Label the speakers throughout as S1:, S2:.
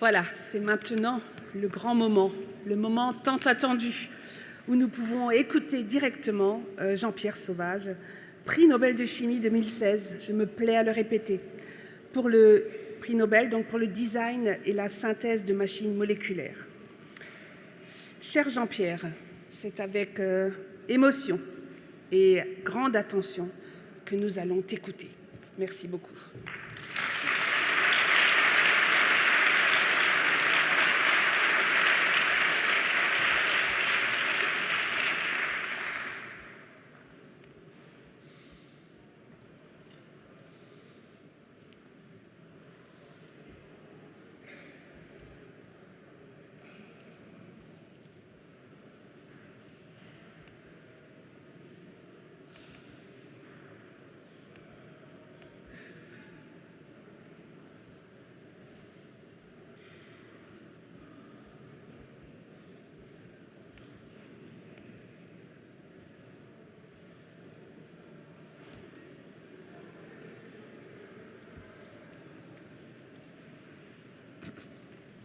S1: Voilà, c'est maintenant le grand moment, le moment tant attendu, où nous pouvons écouter directement Jean-Pierre Sauvage, prix Nobel de chimie 2016, je me plais à le répéter, pour le prix Nobel, donc pour le design et la synthèse de machines moléculaires. Cher Jean-Pierre, c'est avec émotion et grande attention que nous allons t'écouter. Merci beaucoup.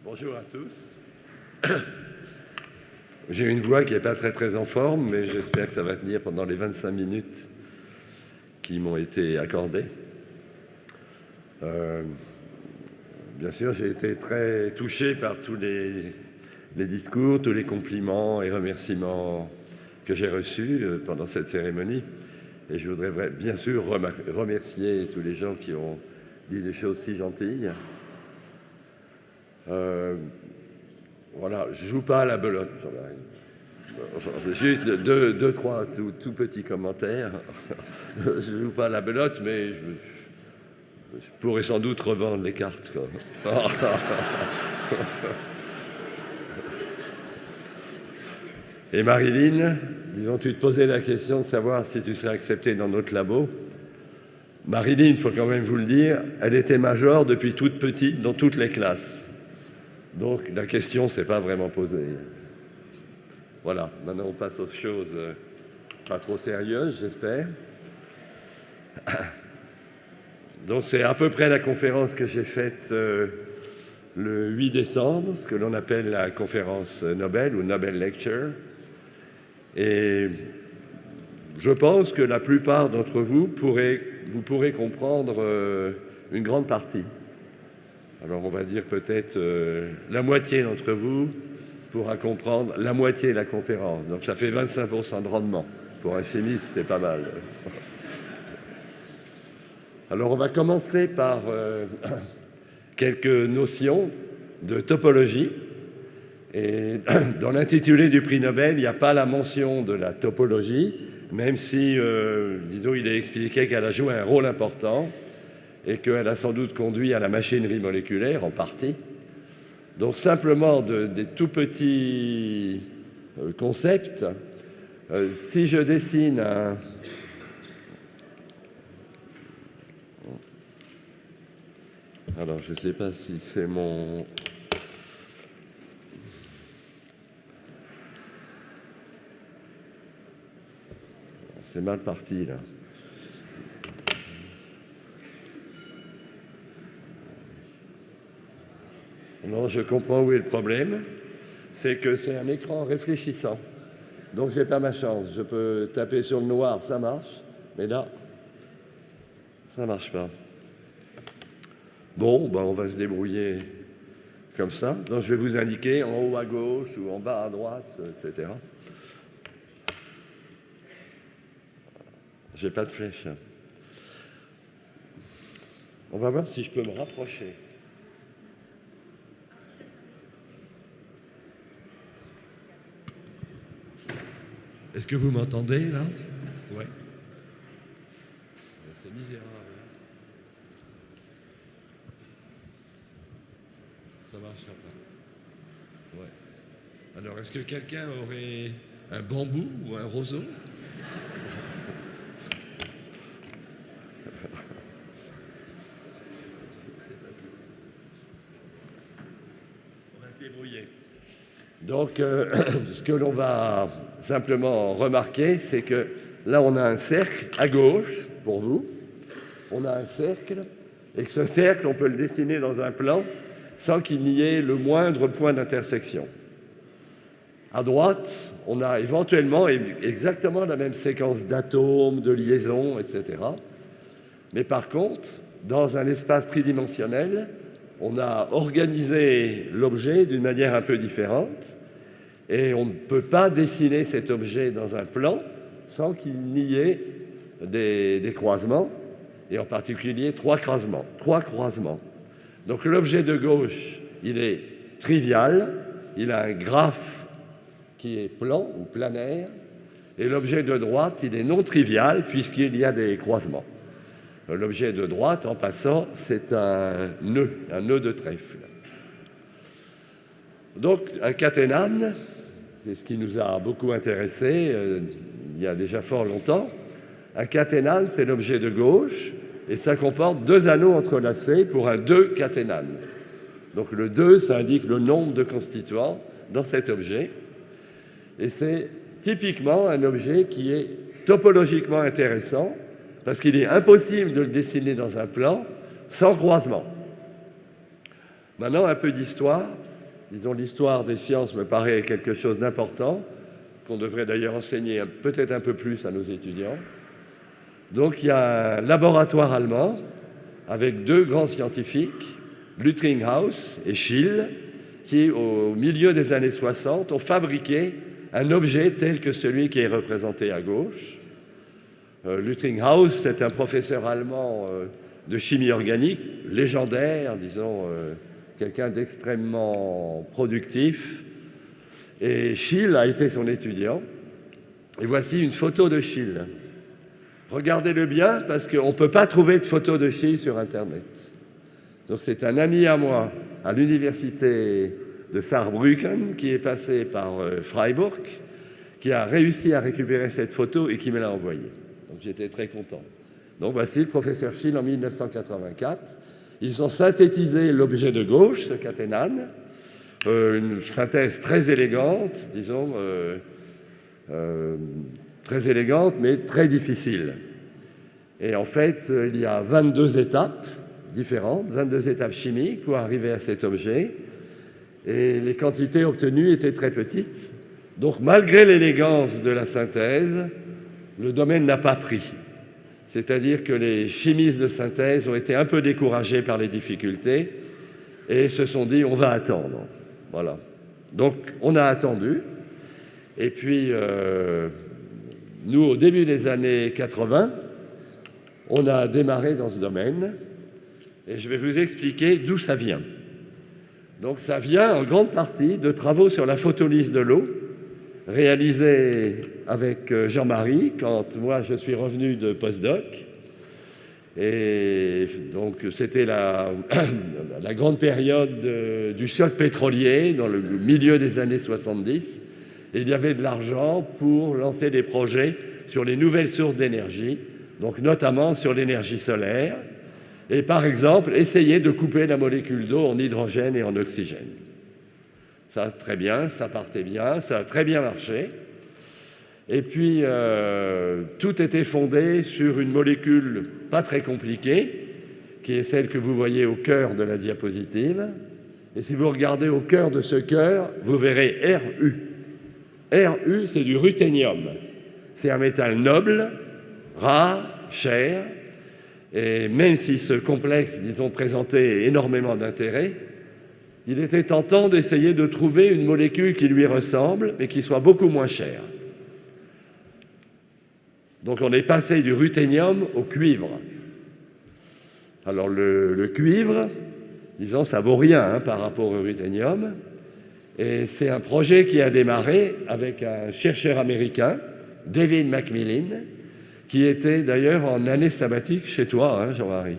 S2: Bonjour à tous. J'ai une voix qui n'est pas très en forme, mais j'espère que ça va tenir pendant les 25 minutes qui m'ont été accordées. Bien sûr, j'ai été très touché par tous les discours, tous les compliments et remerciements que j'ai reçus pendant cette cérémonie. Et je voudrais bien sûr remercier tous les gens qui ont dit des choses si gentilles. Voilà, je joue pas à la belote, enfin, c'est juste deux, trois tout petits commentaires. Je joue pas à la belote, mais je pourrais sans doute revendre les cartes, quoi. Et Marilyn, disons, tu te posais la question de savoir si tu serais acceptée dans notre labo. Marilyn, il faut quand même vous le dire, elle était major depuis toute petite dans toutes les classes. Donc la question ne s'est pas vraiment posée. Voilà, maintenant on passe aux choses pas trop sérieuses, j'espère. Donc c'est à peu près la conférence que j'ai faite le 8 décembre, ce que l'on appelle la conférence Nobel ou Nobel Lecture. Et je pense que la plupart d'entre vous pourrez comprendre une grande partie. Alors on va dire peut-être la moitié d'entre vous pourra comprendre la moitié de la conférence. Donc ça fait 25% de rendement. Pour un chimiste, c'est pas mal. Alors on va commencer par quelques notions de topologie. Et dans l'intitulé du prix Nobel, il n'y a pas la mention de la topologie, même si, disons, il est expliqué qu'elle a joué un rôle important et qu'elle a sans doute conduit à la machinerie moléculaire, en partie. Donc simplement des tout petits concepts. Si je dessine un... Alors, je ne sais pas si c'est mon... C'est mal parti, là. Non, je comprends où est le problème. C'est que c'est un écran réfléchissant. Donc, j'ai pas ma chance. Je peux taper sur le noir, ça marche. Mais là, ça marche pas. Bon, ben, on va se débrouiller comme ça. Donc, je vais vous indiquer en haut à gauche ou en bas à droite, etc. J'ai pas de flèche. On va voir si je peux me rapprocher. Est-ce que vous m'entendez, là? Oui. C'est misérable. Ça marchera pas. Ouais. Alors, est-ce que quelqu'un aurait un bambou ou un roseau? On va se débrouiller. Donc, ce que l'on va simplement remarquer, c'est que là, on a un cercle à gauche, pour vous. On a un cercle, et que ce cercle, on peut le dessiner dans un plan sans qu'il n'y ait le moindre point d'intersection. À droite, on a éventuellement exactement la même séquence d'atomes, de liaisons, etc. Mais par contre, dans un espace tridimensionnel, on a organisé l'objet d'une manière un peu différente et on ne peut pas dessiner cet objet dans un plan sans qu'il n'y ait des croisements, et en particulier trois croisements. Donc l'objet de gauche, il est trivial, il a un graphe qui est plan ou planaire, et l'objet de droite, il est non trivial puisqu'il y a des croisements. L'objet de droite, en passant, c'est un nœud de trèfle. Donc un caténane, c'est ce qui nous a beaucoup intéressés il y a déjà fort longtemps. Un caténane, c'est l'objet de gauche, et ça comporte deux anneaux entrelacés pour un 2 caténane. Donc le 2, ça indique le nombre de constituants dans cet objet. Et c'est typiquement un objet qui est topologiquement intéressant, parce qu'il est impossible de le dessiner dans un plan sans croisement. Maintenant, un peu d'histoire. Disons, l'histoire des sciences me paraît quelque chose d'important, qu'on devrait d'ailleurs enseigner peut-être un peu plus à nos étudiants. Donc, il y a un laboratoire allemand avec deux grands scientifiques, Lüttinghaus et Schill, qui, au milieu des années 60, ont fabriqué un objet tel que celui qui est représenté à gauche. Lüttinghaus, c'est un professeur allemand de chimie organique, légendaire, disons, quelqu'un d'extrêmement productif. Et Schill a été son étudiant. Et voici une photo de Schill. Regardez-le bien, parce qu'on ne peut pas trouver de photo de Schill sur Internet. Donc c'est un ami à moi à l'université de Saarbrücken qui est passé par Freiburg, qui a réussi à récupérer cette photo et qui me l'a envoyée. Donc j'étais très content. Donc voici le professeur Schill en 1984. Ils ont synthétisé l'objet de gauche, ce caténane, une synthèse très élégante, disons, très élégante, mais très difficile. Et en fait, il y a 22 étapes différentes, 22 étapes chimiques pour arriver à cet objet. Et les quantités obtenues étaient très petites. Donc, malgré l'élégance de la synthèse, le domaine n'a pas pris. C'est-à-dire que les chimistes de synthèse ont été un peu découragés par les difficultés et se sont dit, on va attendre. Voilà. Donc, on a attendu. Et puis, nous, au début des années 80, on a démarré dans ce domaine. Et je vais vous expliquer d'où ça vient. Donc, ça vient en grande partie de travaux sur la photolyse de l'eau, réalisé avec Jean-Marie quand moi je suis revenu de postdoc. Et donc c'était la grande période du choc pétrolier dans le milieu des années 70. Et il y avait de l'argent pour lancer des projets sur les nouvelles sources d'énergie, donc notamment sur l'énergie solaire. Et par exemple, essayer de couper la molécule d'eau en hydrogène et en oxygène. Ça, très bien, ça partait bien, ça a très bien marché. Et puis, tout était fondé sur une molécule pas très compliquée, qui est celle que vous voyez au cœur de la diapositive. Et si vous regardez au cœur de ce cœur, vous verrez Ru. Ru, c'est du ruthénium. C'est un métal noble, rare, cher. Et même si ce complexe, disons, présentait énormément d'intérêt, il était tentant d'essayer de trouver une molécule qui lui ressemble, mais qui soit beaucoup moins chère. Donc on est passé du ruthénium au cuivre. Alors le cuivre, disons, ça vaut rien par rapport au ruthénium. Et c'est un projet qui a démarré avec un chercheur américain, David McMillan, qui était d'ailleurs en année sabbatique chez toi, Jean-Marie,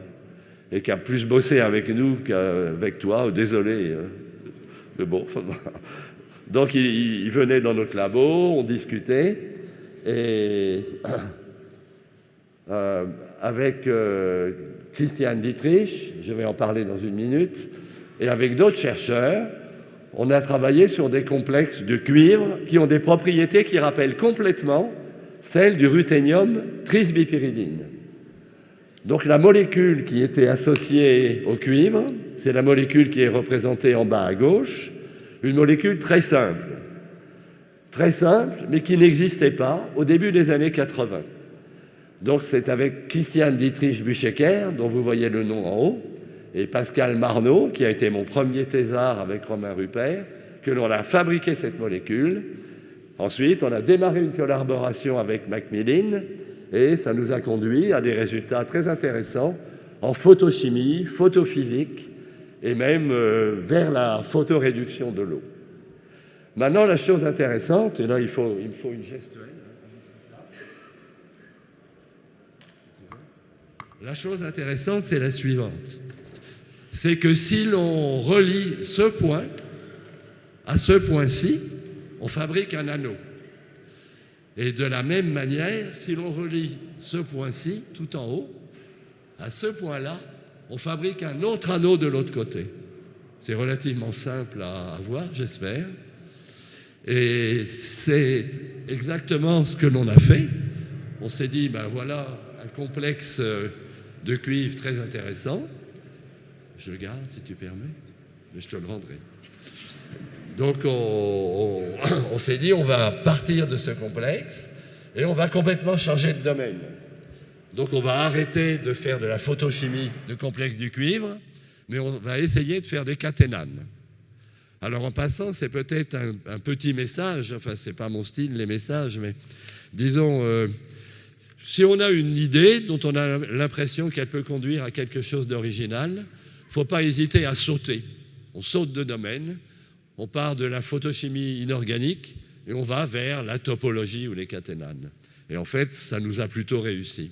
S2: et qui a plus bossé avec nous qu'avec toi. Désolé. Mais bon. Donc il venait dans notre labo, on discutait, et avec Christian Dietrich, je vais en parler dans une minute, et avec d'autres chercheurs, on a travaillé sur des complexes de cuivre qui ont des propriétés qui rappellent complètement celles du ruthénium trisbipyridine. Donc la molécule qui était associée au cuivre c'est la molécule qui est représentée en bas à gauche, une molécule très simple, mais qui n'existait pas au début des années 80. Donc c'est avec Christian Dietrich Buchecker, dont vous voyez le nom en haut, et Pascal Marnot, qui a été mon premier thésard avec Romain Rupert, que l'on a fabriqué cette molécule. Ensuite, on a démarré une collaboration avec Macmillan, et ça nous a conduit à des résultats très intéressants en photochimie, photophysique, et même vers la photoréduction de l'eau. Maintenant, la chose intéressante, et là il me faut une gestuelle. La chose intéressante, c'est la suivante. C'est que si l'on relie ce point à ce point-ci, on fabrique un anneau. Et de la même manière, si l'on relie ce point-ci, tout en haut, à ce point-là, on fabrique un autre anneau de l'autre côté. C'est relativement simple à voir, j'espère. Et c'est exactement ce que l'on a fait. On s'est dit, ben voilà un complexe de cuivre très intéressant. Je le garde, si tu permets, mais je te le rendrai. Donc on s'est dit, on va partir de ce complexe et on va complètement changer de domaine. Donc on va arrêter de faire de la photochimie de complexe du cuivre, mais on va essayer de faire des caténanes. Alors en passant, c'est peut-être un petit message, enfin c'est pas mon style les messages, mais disons, si on a une idée dont on a l'impression qu'elle peut conduire à quelque chose d'original, il ne faut pas hésiter à sauter. On saute de domaine, on part de la photochimie inorganique et on va vers la topologie ou les caténanes. Et en fait, ça nous a plutôt réussi.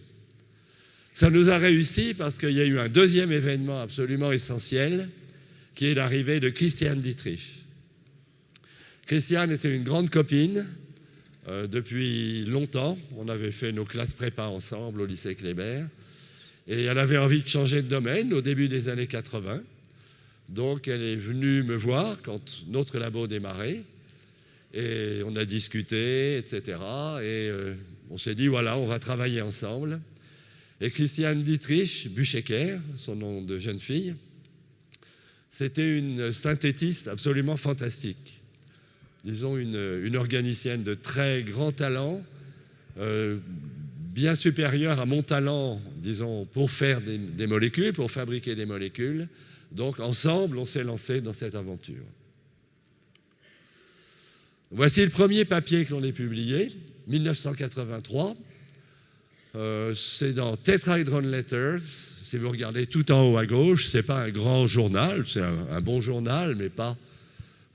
S2: Ça nous a réussi parce qu'il y a eu un deuxième événement absolument essentiel, qui est l'arrivée de Christian Dietrich. Christian était une grande copine depuis longtemps. On avait fait nos classes prépa ensemble au lycée Kléber. Et elle avait envie de changer de domaine au début des années 80. Donc elle est venue me voir quand notre labo démarrait. Et on a discuté, etc. Et on s'est dit, voilà, on va travailler ensemble. Et Christian Dietrich Buchecker, son nom de jeune fille, c'était une synthétiste absolument fantastique. Disons une organicienne de très grand talent, bien supérieure à mon talent, disons, pour faire des molécules, pour fabriquer des molécules. Donc ensemble, on s'est lancé dans cette aventure. Voici le premier papier que l'on ait publié, 1983. C'est dans Tetrahedron Letters. Si vous regardez tout en haut à gauche, ce n'est pas un grand journal, c'est un bon journal, mais pas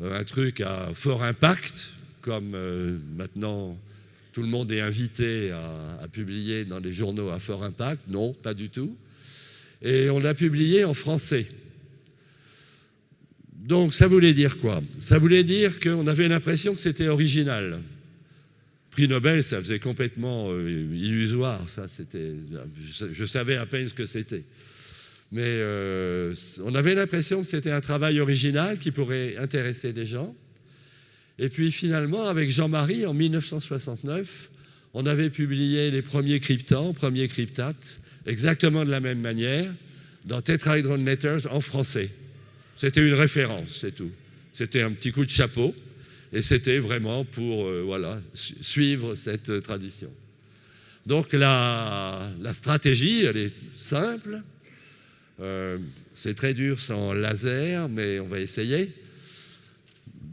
S2: un truc à fort impact, comme maintenant tout le monde est invité à publier dans les journaux à fort impact. Non, pas du tout. Et on l'a publié en français. Donc ça voulait dire quoi? Ça voulait dire qu'on avait l'impression que c'était original. Prix Nobel, ça faisait complètement illusoire, ça, c'était, je savais à peine ce que c'était. Mais on avait l'impression que c'était un travail original qui pourrait intéresser des gens. Et puis finalement, avec Jean-Marie, en 1969, on avait publié les premiers cryptants, premiers cryptates, exactement de la même manière, dans Tetrahedron Letters en français. C'était une référence, c'est tout. C'était un petit coup de chapeau. Et c'était vraiment pour suivre cette tradition. Donc la stratégie, elle est simple. C'est très dur sans laser, mais on va essayer.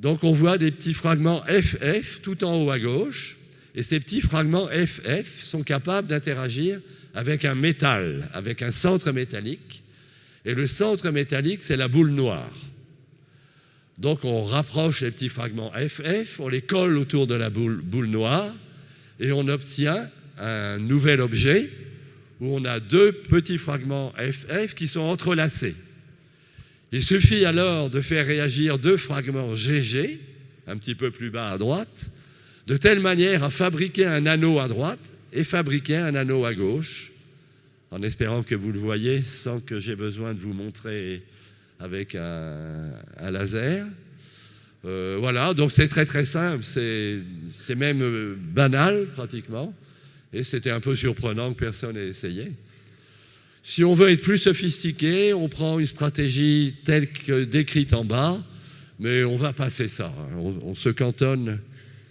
S2: Donc on voit des petits fragments FF tout en haut à gauche. Et ces petits fragments FF sont capables d'interagir avec un métal, avec un centre métallique. Et le centre métallique, c'est la boule noire. Donc on rapproche les petits fragments FF, on les colle autour de la boule noire et on obtient un nouvel objet où on a deux petits fragments FF qui sont entrelacés. Il suffit alors de faire réagir deux fragments GG, un petit peu plus bas à droite, de telle manière à fabriquer un anneau à droite et fabriquer un anneau à gauche, en espérant que vous le voyez sans que j'ai besoin de vous montrer avec un laser. Voilà, donc c'est très très simple, c'est même banal pratiquement, et c'était un peu surprenant que personne n'ait essayé. Si on veut être plus sophistiqué, on prend une stratégie telle que décrite en bas, mais on va passer ça. On se cantonne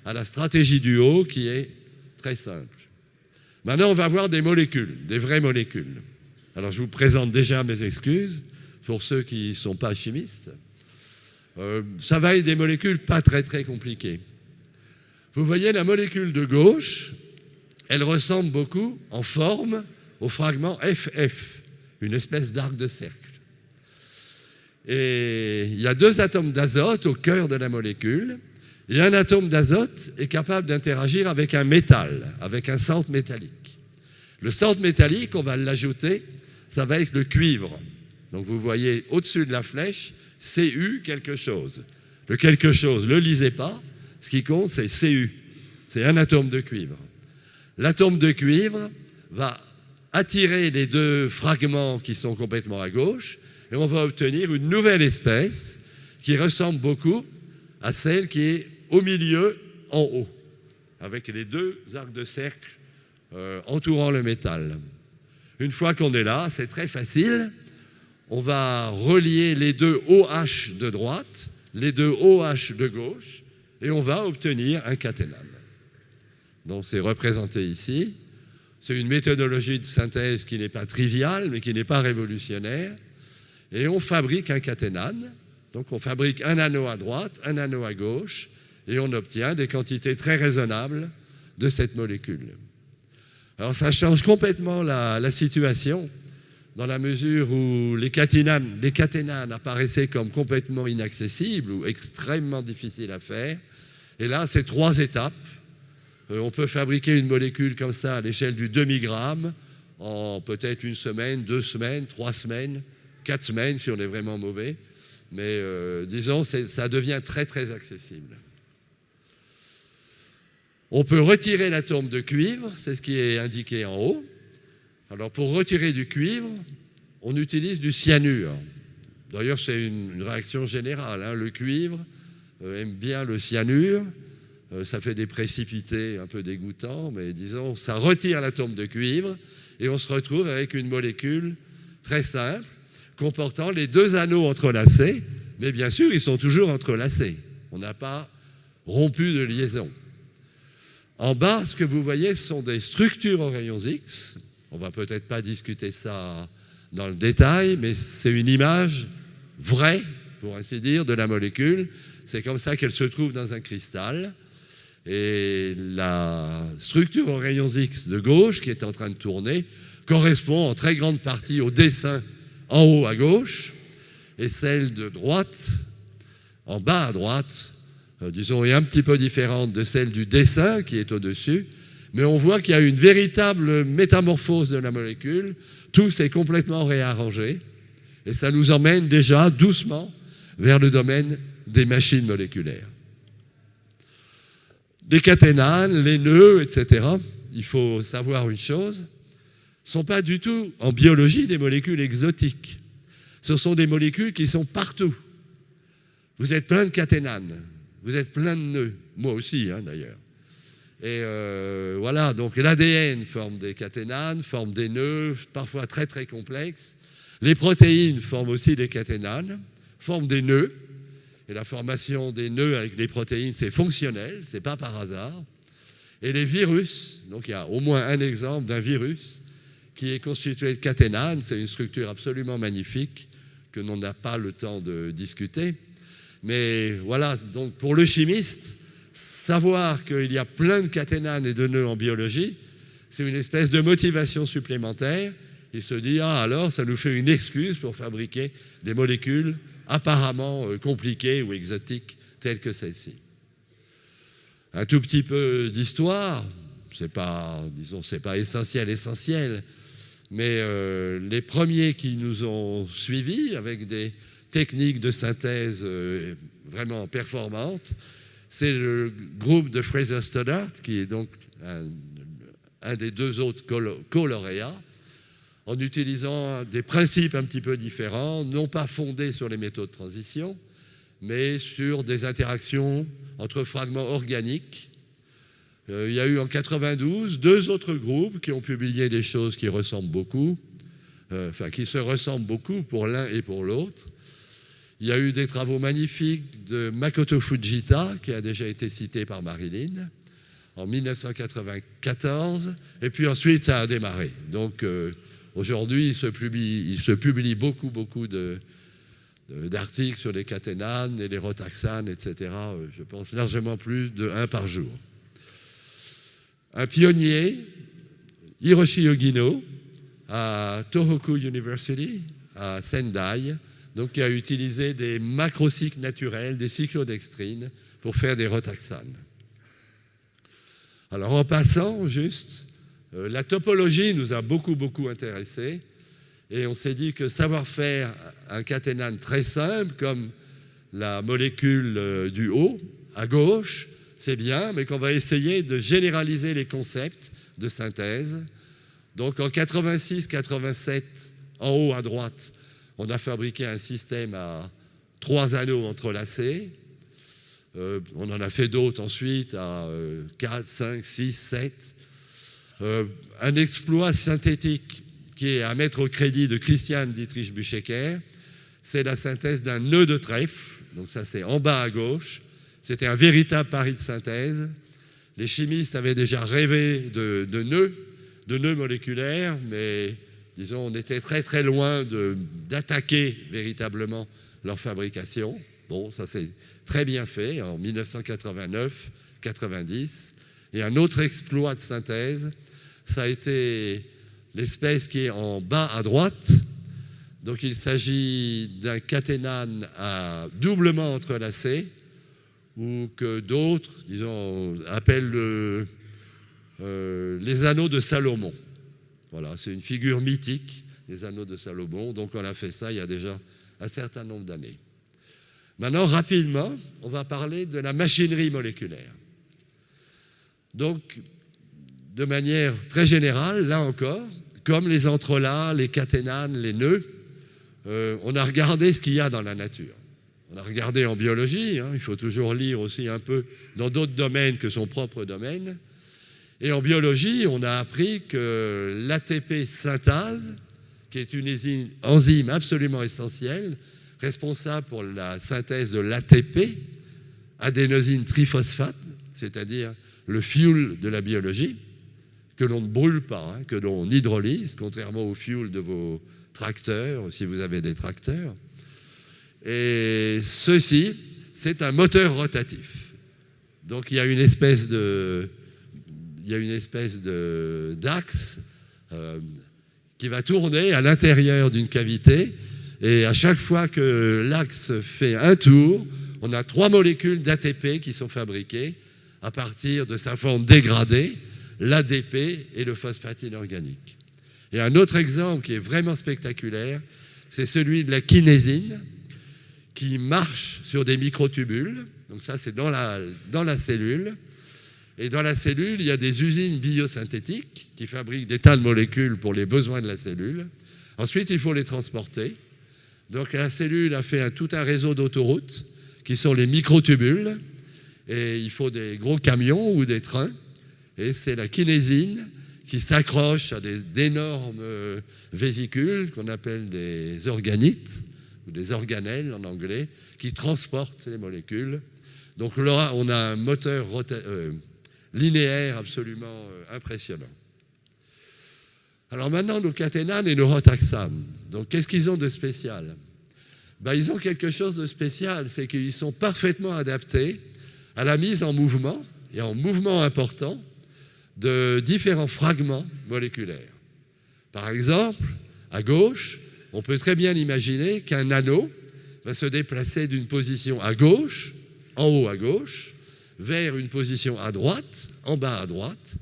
S2: à la stratégie du haut qui est très simple. Maintenant, on va voir des molécules, des vraies molécules. Alors, je vous présente déjà mes excuses pour ceux qui ne sont pas chimistes. Ça va être des molécules pas très très compliquées. Vous voyez la molécule de gauche, elle ressemble beaucoup en forme au fragment FF, une espèce d'arc de cercle. Et il y a 2 atomes d'azote au cœur de la molécule, et un atome d'azote est capable d'interagir avec un métal, avec un centre métallique. Le centre métallique, on va l'ajouter, ça va être le cuivre. Donc vous voyez au-dessus de la flèche, Cu quelque chose. Le quelque chose, ne le lisez pas, ce qui compte c'est Cu, c'est un atome de cuivre. L'atome de cuivre va attirer les 2 fragments qui sont complètement à gauche et on va obtenir une nouvelle espèce qui ressemble beaucoup à celle qui est au milieu, en haut, avec les 2 arcs de cercle entourant le métal. Une fois qu'on est là, c'est très facile. On va relier les 2 OH de droite, les 2 OH de gauche, et on va obtenir un caténane. Donc c'est représenté ici. C'est une méthodologie de synthèse qui n'est pas triviale, mais qui n'est pas révolutionnaire. Et on fabrique un caténane. Donc on fabrique un anneau à droite, un anneau à gauche, et on obtient des quantités très raisonnables de cette molécule. Alors ça change complètement la situation, dans la mesure où les caténanes apparaissaient comme complètement inaccessibles ou extrêmement difficiles à faire. Et là, c'est 3 étapes. On peut fabriquer une molécule comme ça à l'échelle du demi-gramme en peut-être 1 semaine, 2 semaines, 3 semaines, 4 semaines si on est vraiment mauvais. Mais disons, ça devient très très accessible. On peut retirer l'atome de cuivre, c'est ce qui est indiqué en haut. Alors pour retirer du cuivre, on utilise du cyanure. D'ailleurs, c'est une réaction générale, hein. Le cuivre aime bien le cyanure. Ça fait des précipités un peu dégoûtants, mais disons, ça retire l'atome de cuivre et on se retrouve avec une molécule très simple comportant les 2 anneaux entrelacés, mais bien sûr, ils sont toujours entrelacés. On n'a pas rompu de liaison. En bas, ce que vous voyez, ce sont des structures aux rayons X. On ne va peut-être pas discuter ça dans le détail, mais c'est une image vraie, pour ainsi dire, de la molécule. C'est comme ça qu'elle se trouve dans un cristal. Et la structure aux rayons X de gauche, qui est en train de tourner, correspond en très grande partie au dessin en haut à gauche, et celle de droite, en bas à droite, disons, est un petit peu différente de celle du dessin qui est au-dessus, mais on voit qu'il y a une véritable métamorphose de la molécule. Tout s'est complètement réarrangé, et ça nous emmène déjà doucement vers le domaine des machines moléculaires. Les caténanes, les nœuds, etc., il faut savoir une chose, ne sont pas du tout, en biologie, des molécules exotiques. Ce sont des molécules qui sont partout. Vous êtes plein de caténanes, vous êtes plein de nœuds, moi aussi d'ailleurs. Et voilà, donc l'ADN forme des caténanes, forme des nœuds, parfois très très complexes. Les protéines forment aussi des caténanes, forment des nœuds. Et la formation des nœuds avec les protéines, c'est fonctionnel, c'est pas par hasard. Et les virus, donc il y a au moins un exemple d'un virus qui est constitué de caténanes, c'est une structure absolument magnifique que l'on n'a pas le temps de discuter. Mais voilà, donc pour le chimiste, savoir qu'il y a plein de caténanes et de nœuds en biologie, c'est une espèce de motivation supplémentaire. Il se dit, alors ça nous fait une excuse pour fabriquer des molécules apparemment compliquées ou exotiques telles que celle-ci. Un tout petit peu d'histoire, c'est pas essentiel, mais les premiers qui nous ont suivis avec des techniques de synthèse vraiment performantes, c'est le groupe de Fraser Stoddart, qui est donc un des 2 autres co-lauréats, en utilisant des principes un petit peu différents, non pas fondés sur les métaux de transition, mais sur des interactions entre fragments organiques. Il y a eu en 92 2 autres groupes qui ont publié des choses qui ressemblent beaucoup.
S3: qui se ressemblent beaucoup pour l'un et pour l'autre. Il y a eu des travaux magnifiques de Makoto Fujita, qui a déjà été cité par Marilyn, en 1994, et puis ensuite ça a démarré. Donc aujourd'hui, il se publie beaucoup d'articles sur les caténanes et les rotaxanes, etc. Je pense largement plus de 1 par jour. Un pionnier, Hiroshi Ogino, à Tohoku University, à Sendai, donc qui a utilisé des macrocycles naturels, des cyclodextrines, pour faire des rotaxanes. Alors en passant, juste, la topologie nous a beaucoup intéressés, et on s'est dit que savoir faire un caténane très simple, comme la molécule du haut, à gauche, c'est bien, mais qu'on va essayer de généraliser les concepts de synthèse. Donc en 86-87, en haut à droite, on a fabriqué un système à 3 anneaux entrelacés. On en a fait d'autres ensuite à 4, 5, 6, 7. Un exploit synthétique qui est à mettre au crédit de Christian Dietrich Buchecker, c'est la synthèse d'un nœud de trèfle. Donc ça, c'est en bas à gauche. C'était un véritable pari de synthèse. Les chimistes avaient déjà rêvé de nœuds moléculaires, mais disons, on était très loin d'attaquer véritablement leur fabrication. Bon, ça s'est très bien fait en 1989-90. Et un autre exploit de synthèse, ça a été l'espèce qui est en bas à droite. Donc il s'agit d'un caténane à doublement entrelacé, ou que d'autres, disons, appellent les anneaux de Salomon. Voilà, c'est une figure mythique, les anneaux de Salomon. Donc on a fait ça il y a déjà un certain nombre d'années. Maintenant, rapidement, on va parler de la machinerie moléculaire. Donc, de manière très générale, là encore, comme les entrelacs, les caténanes, les nœuds, on a regardé ce qu'il y a dans la nature. On a regardé en biologie, il faut toujours lire aussi un peu dans d'autres domaines que son propre domaine. Et en biologie, on a appris que l'ATP synthase, qui est une enzyme absolument essentielle, responsable pour la synthèse de l'ATP, adénosine triphosphate, c'est-à-dire le fuel de la biologie, que l'on ne brûle pas, que l'on hydrolyse, contrairement au fuel de vos tracteurs, si vous avez des tracteurs. Et ceci, c'est un moteur rotatif. Donc il y a une espèce d'axe qui va tourner à l'intérieur d'une cavité, et à chaque fois que l'axe fait un tour, on a 3 molécules d'ATP qui sont fabriquées à partir de sa forme dégradée, l'ADP et le phosphate inorganique. Et un autre exemple qui est vraiment spectaculaire, c'est celui de la kinésine, qui marche sur des microtubules. Donc ça, c'est dans la cellule. Et dans la cellule, il y a des usines biosynthétiques qui fabriquent des tas de molécules pour les besoins de la cellule. Ensuite, il faut les transporter. Donc la cellule a fait tout un réseau d'autoroutes qui sont les microtubules. Et il faut des gros camions ou des trains. Et c'est la kinésine qui s'accroche à d'énormes vésicules qu'on appelle des organites, ou des organelles en anglais, qui transportent les molécules. Donc là, on a un moteur linéaire absolument impressionnant. Alors maintenant, nos caténanes et nos rotaxanes. Donc qu'est-ce qu'ils ont de spécial ? Ils ont quelque chose de spécial, c'est qu'ils sont parfaitement adaptés à la mise en mouvement, et en mouvement important, de différents fragments moléculaires. Par exemple, à gauche, on peut très bien imaginer qu'un anneau va se déplacer d'une position à gauche, en haut à gauche, vers une position à droite, en bas à droite,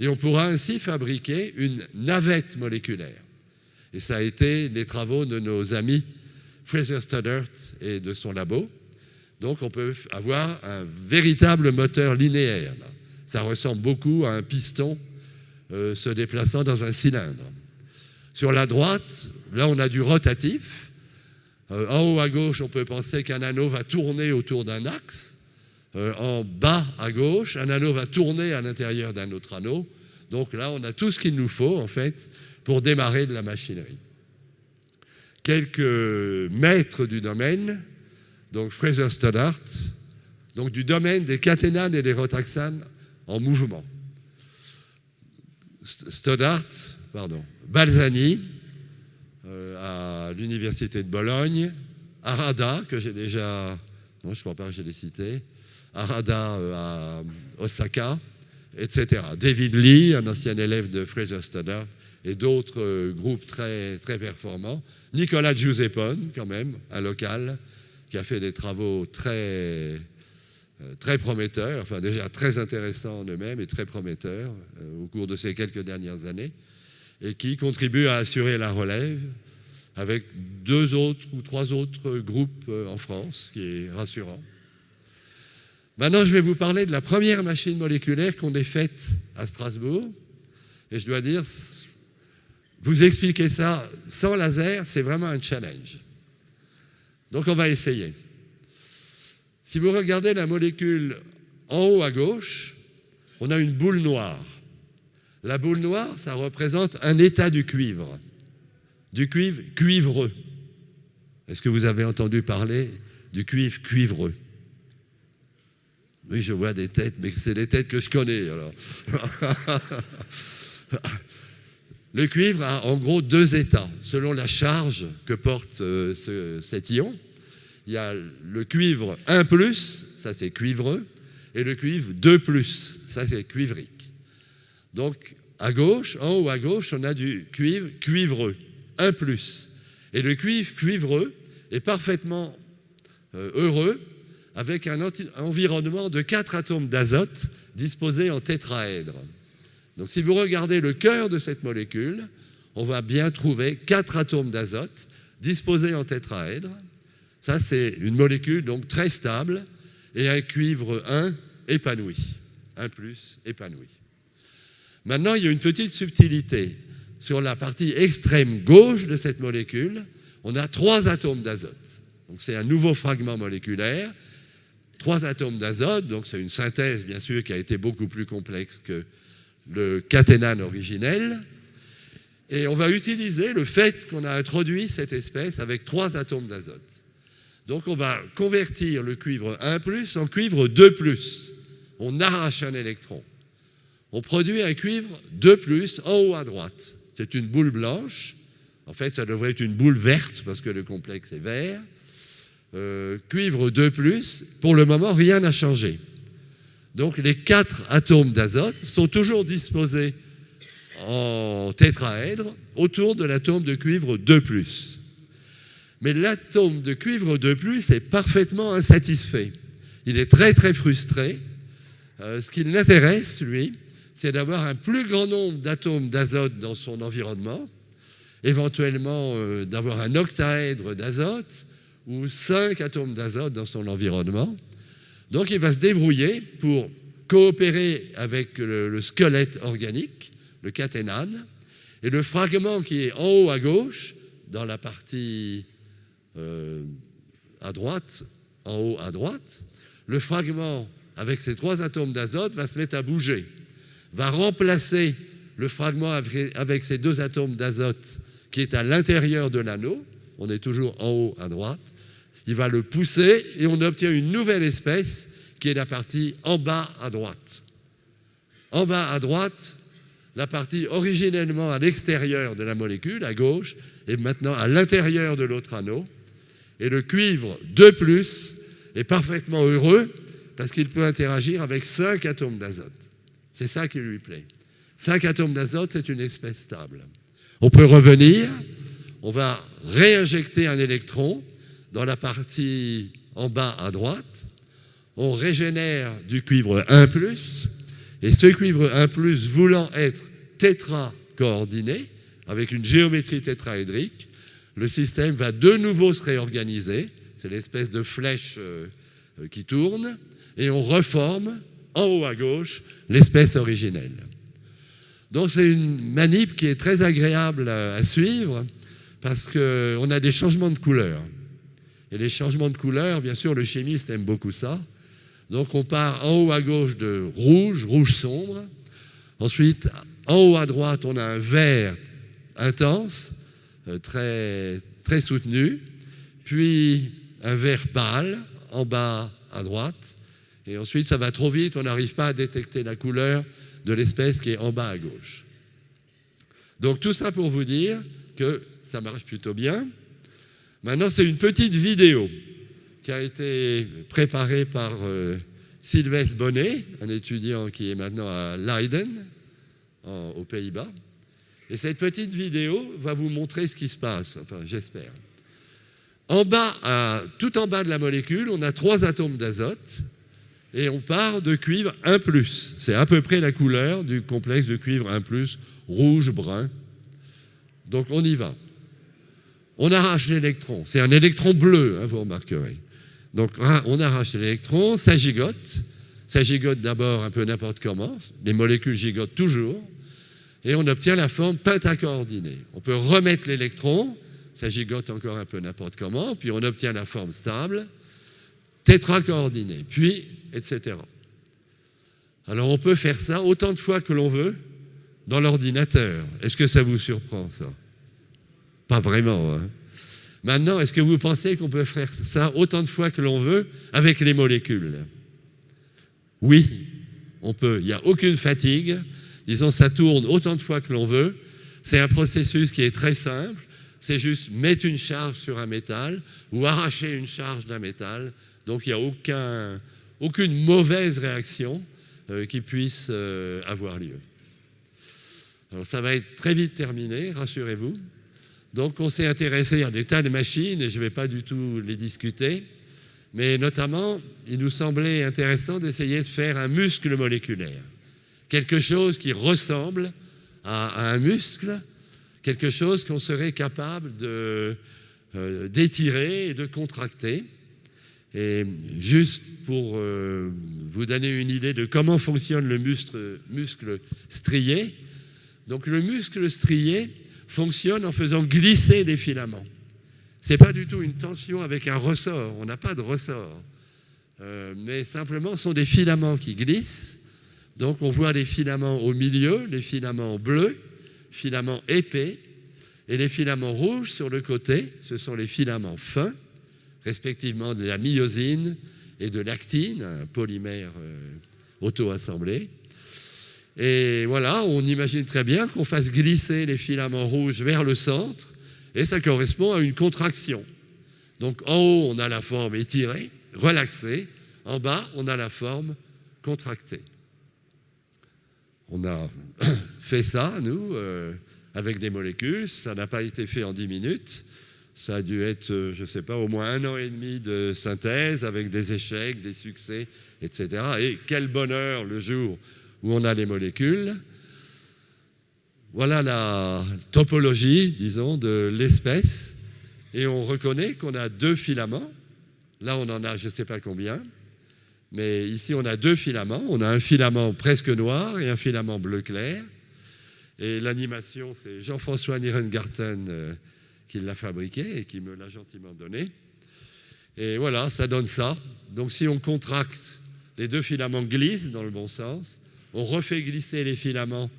S3: et on pourra ainsi fabriquer une navette moléculaire. Et ça a été les travaux de nos amis Fraser Stoddart et de son labo. Donc on peut avoir un véritable moteur linéaire. Là. Ça ressemble beaucoup à un piston se déplaçant dans un cylindre. Sur la droite, là on a du rotatif. En haut à gauche, on peut penser qu'un anneau va tourner autour d'un axe. En bas à gauche, un anneau va tourner à l'intérieur d'un autre anneau. Donc là, on a tout ce qu'il nous faut, en fait, pour démarrer de la machinerie. quelques maîtres du domaine, donc Fraser Stoddart, donc du domaine des caténanes et des rotaxanes en mouvement. Balzani à l'université de Bologne, Harada, que j'ai déjà... Non, je ne crois pas que je l'ai cité. Harada à Osaka, etc. David Lee, un ancien élève de Fraser Stoddart, et d'autres groupes très, très performants. Nicolas Giuseppone, quand même, un local, qui a fait des travaux très, très prometteurs, enfin déjà très intéressants en eux-mêmes et très prometteurs au cours de ces quelques dernières années, et qui contribue à assurer la relève avec 2 autres ou 3 autres groupes en France, ce qui est rassurant. Maintenant, je vais vous parler de la première machine moléculaire qu'on ait faite à Strasbourg. Et je dois dire, vous expliquer ça sans laser, c'est vraiment un challenge. Donc, on va essayer. Si vous regardez la molécule en haut à gauche, on a une boule noire. La boule noire, ça représente un état du cuivre cuivreux. Est-ce que vous avez entendu parler du cuivre cuivreux? Oui, je vois des têtes, mais c'est des têtes que je connais. Alors. Le cuivre a en gros 2 états, selon la charge que porte cet ion. Il y a le cuivre 1+, ça c'est cuivreux, et le cuivre 2+, ça c'est cuivrique. Donc, à gauche, en haut à gauche, on a du cuivre cuivreux, 1+. Et le cuivre cuivreux est parfaitement heureux avec un environnement de 4 atomes d'azote disposés en tétraèdre. Donc si vous regardez le cœur de cette molécule, on va bien trouver 4 atomes d'azote disposés en tétraèdre. Ça, c'est une molécule donc très stable et un cuivre 1 épanoui, 1+ épanoui. Maintenant, il y a une petite subtilité. Sur la partie extrême gauche de cette molécule, on a 3 atomes d'azote. Donc c'est un nouveau fragment moléculaire. 3 atomes d'azote, donc c'est une synthèse bien sûr qui a été beaucoup plus complexe que le caténane originel. Et on va utiliser le fait qu'on a introduit cette espèce avec 3 atomes d'azote. Donc on va convertir le cuivre 1+ en cuivre 2+. On arrache un électron. On produit un cuivre 2+ en haut à droite. C'est une boule blanche. En fait, ça devrait être une boule verte parce que le complexe est vert. Cuivre 2+, pour le moment, rien n'a changé. Donc les 4 atomes d'azote sont toujours disposés en tétraèdre autour de l'atome de cuivre 2+. Mais l'atome de cuivre 2+ est parfaitement insatisfait. Il est très très frustré. Ce qui l'intéresse, lui, c'est d'avoir un plus grand nombre d'atomes d'azote dans son environnement, éventuellement d'avoir un octaèdre d'azote ou 5 atomes d'azote dans son environnement. Donc il va se débrouiller pour coopérer avec le squelette organique, le caténane, et le fragment qui est en haut à gauche, dans la partie à droite, en haut à droite, le fragment avec ces 3 atomes d'azote va se mettre à bouger, va remplacer le fragment avec ces 2 atomes d'azote qui est à l'intérieur de l'anneau, on est toujours en haut à droite, il va le pousser et on obtient une nouvelle espèce qui est la partie en bas à droite. En bas à droite, la partie originellement à l'extérieur de la molécule, à gauche, est maintenant à l'intérieur de l'autre anneau. Et le cuivre 2+ est parfaitement heureux parce qu'il peut interagir avec 5 atomes d'azote. C'est ça qui lui plaît. 5 atomes d'azote, c'est une espèce stable. On peut revenir, on va réinjecter un électron dans la partie en bas à droite, on régénère du cuivre 1+, et ce cuivre 1+, voulant être tétracoordonné, avec une géométrie tétraédrique, le système va de nouveau se réorganiser, c'est l'espèce de flèche qui tourne, et on reforme, en haut à gauche, l'espèce originelle. Donc c'est une manip qui est très agréable à suivre, parce qu'on a des changements de couleur. Et les changements de couleur, bien sûr, le chimiste aime beaucoup ça. Donc on part en haut à gauche de rouge, rouge sombre. Ensuite, en haut à droite, on a un vert intense, très, très soutenu, puis un vert pâle en bas à droite, et ensuite ça va trop vite, on n'arrive pas à détecter la couleur de l'espèce qui est en bas à gauche. Donc tout ça pour vous dire que ça marche plutôt bien. Maintenant, c'est une petite vidéo qui a été préparée par Sylvestre Bonnet, un étudiant qui est maintenant à Leiden, aux Pays-Bas. Et cette petite vidéo va vous montrer ce qui se passe, enfin j'espère. En bas, tout en bas de la molécule, on a 3 atomes d'azote et on part de cuivre 1+. C'est à peu près la couleur du complexe de cuivre 1+, rouge-brun. Donc on y va. On arrache l'électron. C'est un électron bleu, hein, vous remarquerez. Donc on arrache l'électron, ça gigote. Ça gigote d'abord un peu n'importe comment. Les molécules gigotent toujours. Et on obtient la forme pentacoordinée. On peut remettre l'électron, ça gigote encore un peu n'importe comment, puis on obtient la forme stable, tétracoordinée, puis etc. Alors on peut faire ça autant de fois que l'on veut dans l'ordinateur. Est-ce que ça vous surprend, ça? Pas vraiment, hein? Maintenant, est-ce que vous pensez qu'on peut faire ça autant de fois que l'on veut avec les molécules? Oui, on peut. Il n'y a aucune fatigue. Disons, ça tourne autant de fois que l'on veut. C'est un processus qui est très simple. C'est juste mettre une charge sur un métal ou arracher une charge d'un métal. Donc, il n'y a aucune mauvaise réaction qui puisse avoir lieu. Alors, ça va être très vite terminé, rassurez-vous. Donc, on s'est intéressé à des tas de machines et je ne vais pas du tout les discuter. Mais notamment, il nous semblait intéressant d'essayer de faire un muscle moléculaire. Quelque chose qui ressemble à un muscle, quelque chose qu'on serait capable d'étirer et de contracter. Et juste pour vous donner une idée de comment fonctionne le muscle strié, donc le muscle strié fonctionne en faisant glisser des filaments. Ce n'est pas du tout une tension avec un ressort, on n'a pas de ressort, mais simplement ce sont des filaments qui glissent. Donc on voit les filaments au milieu, les filaments bleus, filaments épais, et les filaments rouges sur le côté, ce sont les filaments fins, respectivement de la myosine et de l'actine, un polymère auto-assemblé. Et voilà, on imagine très bien qu'on fasse glisser les filaments rouges vers le centre, et ça correspond à une contraction. Donc en haut, on a la forme étirée, relaxée, en bas, on a la forme contractée. On a fait ça, nous, avec des molécules. Ça n'a pas été fait en 10 minutes. Ça a dû être, je ne sais pas, au moins 1 an et demi de synthèse avec des échecs, des succès, etc. Et quel bonheur le jour où on a les molécules. Voilà la topologie, disons, de l'espèce. Et on reconnaît qu'on a 2 filaments. Là, on en a je ne sais pas combien. Mais ici, on a 2 filaments. On a un filament presque noir et un filament bleu clair. Et l'animation, c'est Jean-François Nierengarten qui l'a fabriqué et qui me l'a gentiment donné. Et voilà, ça donne ça. Donc, si on contracte, les 2 filaments glissent dans le bon sens. On refait glisser les filaments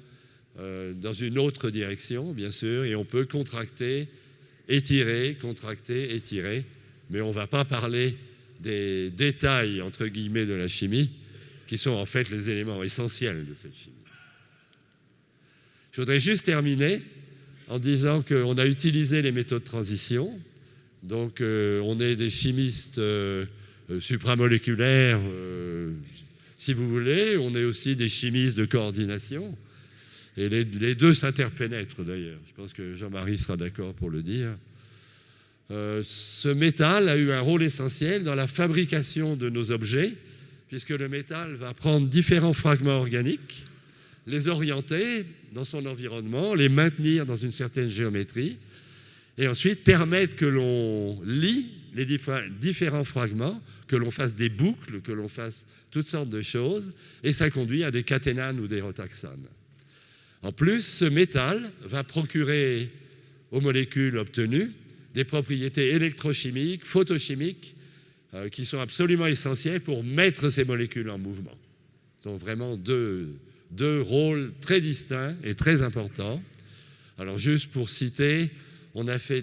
S3: dans une autre direction, bien sûr, et on peut contracter, étirer, contracter, étirer. Mais on ne va pas parler des détails, entre guillemets, de la chimie, qui sont en fait les éléments essentiels de cette chimie. Je voudrais juste terminer en disant qu'on a utilisé les méthodes de transition. Donc, on est des chimistes supramoléculaires, si vous voulez. On est aussi des chimistes de coordination. Et les deux s'interpénètrent, d'ailleurs. Je pense que Jean-Marie sera d'accord pour le dire. Ce métal a eu un rôle essentiel dans la fabrication de nos objets, puisque le métal va prendre différents fragments organiques, les orienter dans son environnement, les maintenir dans une certaine géométrie, et ensuite permettre que l'on lie les différents fragments, que l'on fasse des boucles, que l'on fasse toutes sortes de choses, et ça conduit à des caténanes ou des rotaxanes. En plus, ce métal va procurer aux molécules obtenues des propriétés électrochimiques, photochimiques, qui sont absolument essentielles pour mettre ces molécules en mouvement. Donc vraiment deux rôles très distincts et très importants. Alors juste pour citer, on a fait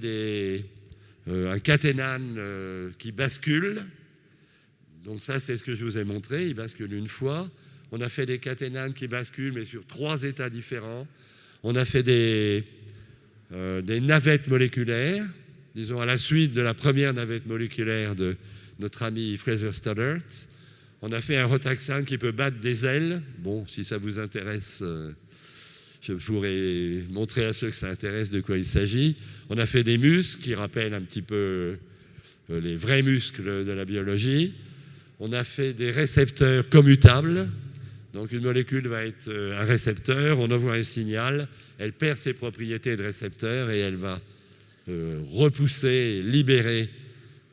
S3: un caténane qui bascule. Donc ça, c'est ce que je vous ai montré, il bascule une fois. On a fait des caténanes qui basculent, mais sur 3 états différents. On a fait des navettes moléculaires, disons à la suite de la première navette moléculaire de notre ami Fraser Stoddart. On a fait un rotaxane qui peut battre des ailes. Bon, si ça vous intéresse, je pourrais montrer à ceux que ça intéresse de quoi il s'agit. On a fait des muscles qui rappellent un petit peu les vrais muscles de la biologie. On a fait des récepteurs commutables. Donc une molécule va être un récepteur, on envoie un signal, elle perd ses propriétés de récepteur et elle va repousser, libérer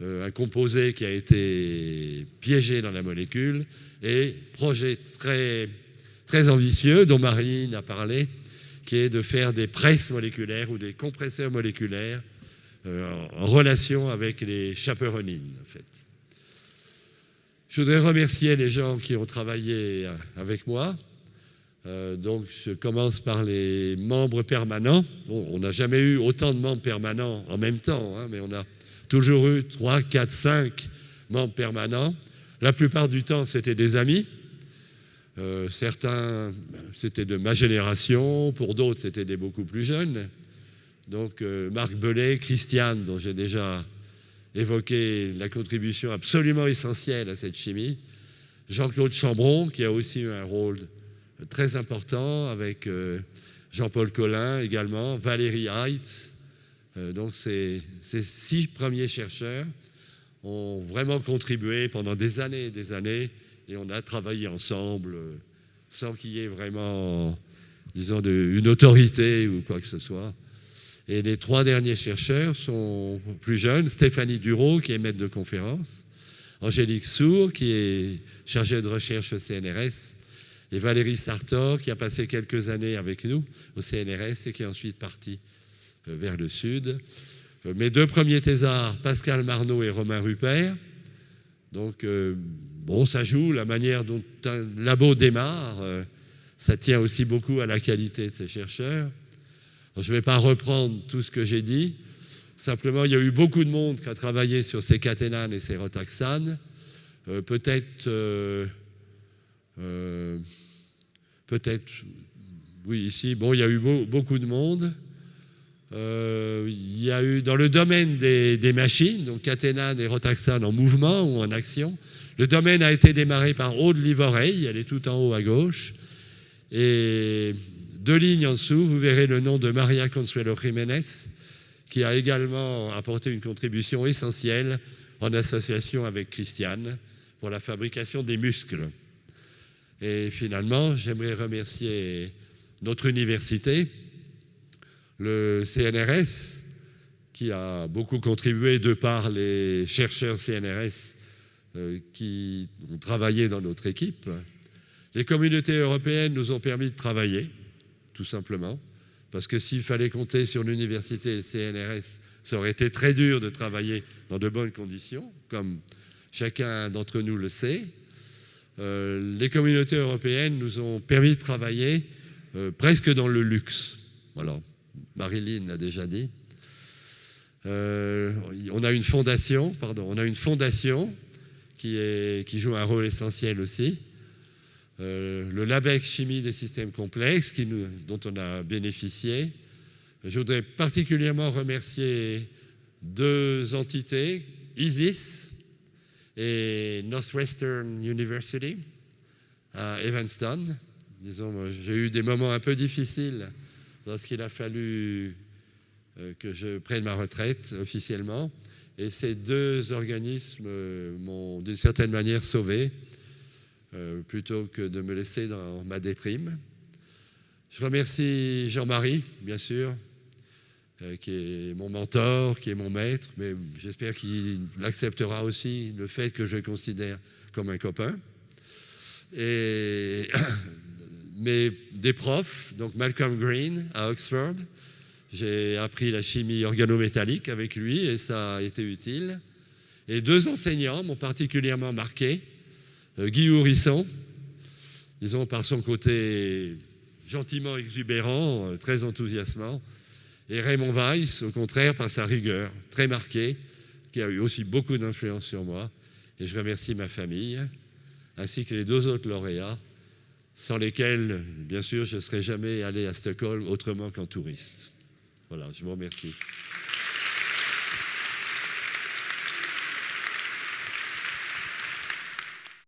S3: un composé qui a été piégé dans la molécule. Et projet très, très ambitieux dont Marilyn a parlé, qui est de faire des presses moléculaires ou des compresseurs moléculaires en relation avec les chaperonines, en fait. Je voudrais remercier les gens qui ont travaillé avec moi. Donc, je commence par les membres permanents. Bon, on n'a jamais eu autant de membres permanents en même temps, hein, mais on a toujours eu 3, 4, 5 membres permanents. La plupart du temps, c'était des amis. Certains, c'était de ma génération. Pour d'autres, c'était des beaucoup plus jeunes. Donc, Marc Belay, Christiane, dont j'ai déjà évoqué la contribution absolument essentielle à cette chimie. Jean-Claude Chambron, qui a aussi eu un rôle très important, avec Jean-Paul Collin également, Valérie Heitz. Donc ces 6 premiers chercheurs ont vraiment contribué pendant des années et on a travaillé ensemble sans qu'il y ait vraiment, disons, une autorité ou quoi que ce soit. Et les 3 derniers chercheurs sont plus jeunes. Stéphanie Duro, qui est maître de conférence, Angélique Sour, qui est chargée de recherche au CNRS, et Valérie Sartor, qui a passé quelques années avec nous au CNRS et qui est ensuite partie vers le sud. Mes 2 premiers thésards, Pascal Marneau et Romain Rupert. Donc, bon, ça joue, la manière dont un labo démarre, ça tient aussi beaucoup à la qualité de ces chercheurs. Je ne vais pas reprendre tout ce que j'ai dit. Simplement, il y a eu beaucoup de monde qui a travaillé sur ces caténanes et ces rotaxanes. Peut-être, oui, ici, bon, il y a eu beaucoup de monde. Il y a eu dans le domaine des machines, donc caténanes et rotaxanes en mouvement ou en action. Le domaine a été démarré par Aude Livoreille, elle est tout en haut à gauche. Et 2 lignes en dessous, vous verrez le nom de Maria Consuelo Jiménez, qui a également apporté une contribution essentielle en association avec Christiane pour la fabrication des muscles. Et finalement, j'aimerais remercier notre université, le CNRS, qui a beaucoup contribué de par les chercheurs CNRS qui ont travaillé dans notre équipe. Les communautés européennes nous ont permis de travailler, tout simplement, parce que s'il fallait compter sur l'université et le CNRS, ça aurait été très dur de travailler dans de bonnes conditions, comme chacun d'entre nous le sait. Les communautés européennes nous ont permis de travailler presque dans le luxe. Voilà, Marilyn l'a déjà dit. On a une fondation qui joue un rôle essentiel aussi. Le LabEx Chimie des systèmes complexes dont on a bénéficié. Je voudrais particulièrement remercier 2 entités, ISIS et Northwestern University à Evanston. Disons, j'ai eu des moments un peu difficiles lorsqu'il a fallu que je prenne ma retraite officiellement. Et ces 2 organismes m'ont d'une certaine manière sauvé. Plutôt que de me laisser dans ma déprime. Je remercie Jean-Marie, bien sûr, qui est mon mentor, qui est mon maître, mais j'espère qu'il acceptera aussi le fait que je le considère comme un copain. Et des profs, donc Malcolm Green à Oxford, j'ai appris la chimie organométallique avec lui et ça a été utile. Et 2 enseignants m'ont particulièrement marqué. Guy Ourisson, disons par son côté gentiment exubérant, très enthousiasmant, Et Raymond Weiss, au contraire, par sa rigueur très marquée, qui a eu aussi beaucoup d'influence sur moi. Et je remercie ma famille, ainsi que les 2 autres lauréats, sans lesquels, bien sûr, je ne serais jamais allé à Stockholm autrement qu'en touriste. Voilà, je vous remercie.